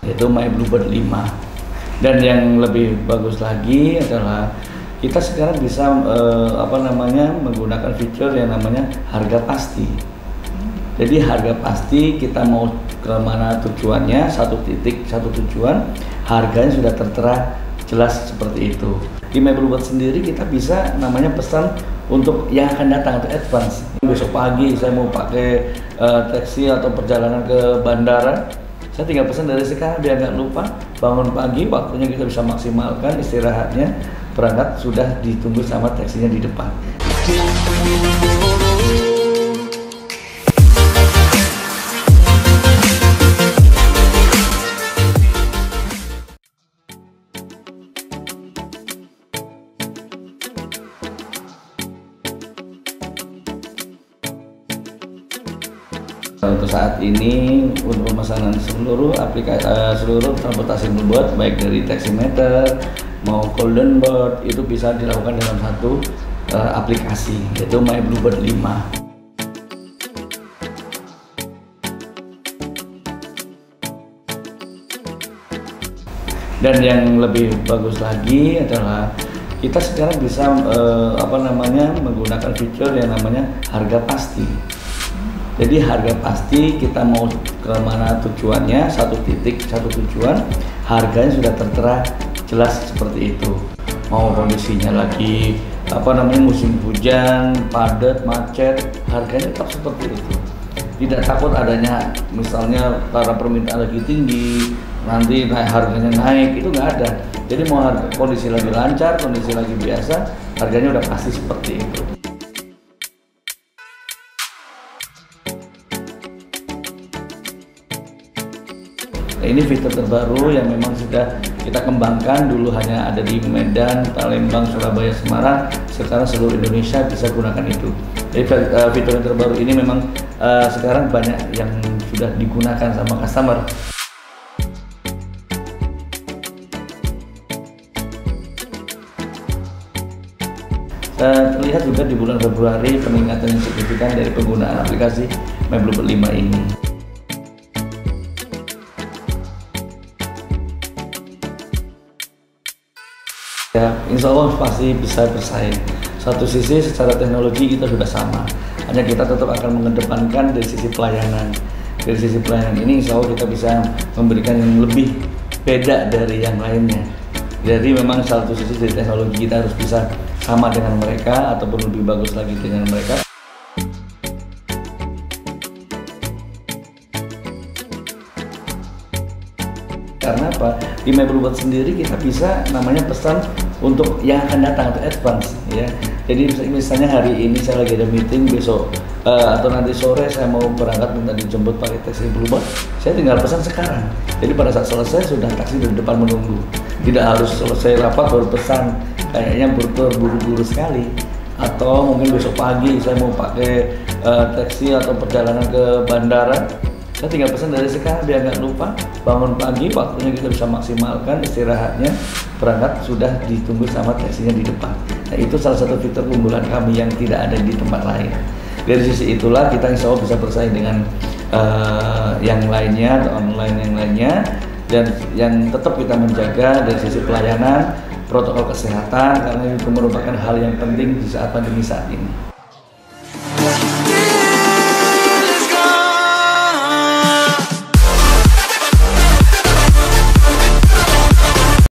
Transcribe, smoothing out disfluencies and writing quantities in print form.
yaitu My Bluebird 5. Dan yang lebih bagus lagi adalah kita sekarang bisa menggunakan fitur yang namanya harga pasti. Jadi harga pasti, kita mau ke mana tujuannya, satu titik, satu tujuan, harganya sudah tertera jelas seperti itu. Di My Bluebird sendiri kita bisa namanya pesan untuk yang akan datang atau advance. Besok pagi saya mau pakai taksi atau perjalanan ke bandara, saya tinggal pesan dari sekarang biar nggak lupa. Bangun pagi, waktunya kita bisa maksimalkan istirahatnya, berangkat sudah ditunggu sama taksinya di depan. Untuk saat ini untuk pemesanan seluruh transportasi Bluebird, baik dari taximeter mau Golden Bird, itu bisa dilakukan dalam satu aplikasi, yaitu My Bluebird 5. Dan yang lebih bagus lagi adalah kita sekarang bisa menggunakan fitur yang namanya harga pasti. Jadi harga pasti, kita mau ke mana tujuannya, satu titik, satu tujuan, harganya sudah tertera jelas seperti itu. Mau kondisinya lagi musim hujan, padat, macet, harganya tetap seperti itu. Tidak takut adanya misalnya karena permintaan lagi tinggi, nanti harganya naik, itu nggak ada. Jadi mau kondisi lagi lancar, kondisi lagi biasa, harganya udah pasti seperti itu. Ini fitur terbaru yang memang sudah kita kembangkan. Dulu hanya ada di Medan, Palembang, Surabaya, Semarang. Sekarang seluruh Indonesia bisa gunakan itu. Jadi fitur yang terbaru ini memang sekarang banyak yang sudah digunakan sama customer. Terlihat juga di bulan Februari peningkatan yang signifikan dari penggunaan aplikasi My Bluebird 5 ini. Ya, insya Allah pasti bisa bersaing. Satu sisi secara teknologi kita sudah sama, hanya kita tetap akan mengedepankan dari sisi pelayanan. Dari sisi pelayanan ini insya Allah kita bisa memberikan yang lebih beda dari yang lainnya. Jadi memang satu sisi dari teknologi kita harus bisa sama dengan mereka ataupun lebih bagus lagi dengan mereka. Karena apa? Di My Bluebird sendiri kita bisa namanya pesan untuk yang akan datang atau advance, ya. Jadi misalnya hari ini saya lagi ada meeting, besok atau nanti sore saya mau berangkat minta dijemput pakai taksi Bluebird, saya tinggal pesan sekarang. Jadi pada saat selesai sudah taksi di depan menunggu. Tidak harus selesai rapat baru pesan, kayaknya buru-buru sekali. Atau mungkin besok pagi saya mau pakai taksi atau perjalanan ke bandara, saya tinggal pesan dari sekarang biar nggak lupa. Bangun pagi, waktunya kita bisa maksimalkan istirahatnya, berangkat sudah ditunggu sama taksinya di depan. Nah, itu salah satu fitur keunggulan kami yang tidak ada di tempat lain. Dari sisi itulah kita insya Allah bisa bersaing dengan yang lainnya, atau online yang lainnya, dan yang tetap kita menjaga dari sisi pelayanan, protokol kesehatan, karena itu merupakan hal yang penting di saat pandemi saat ini.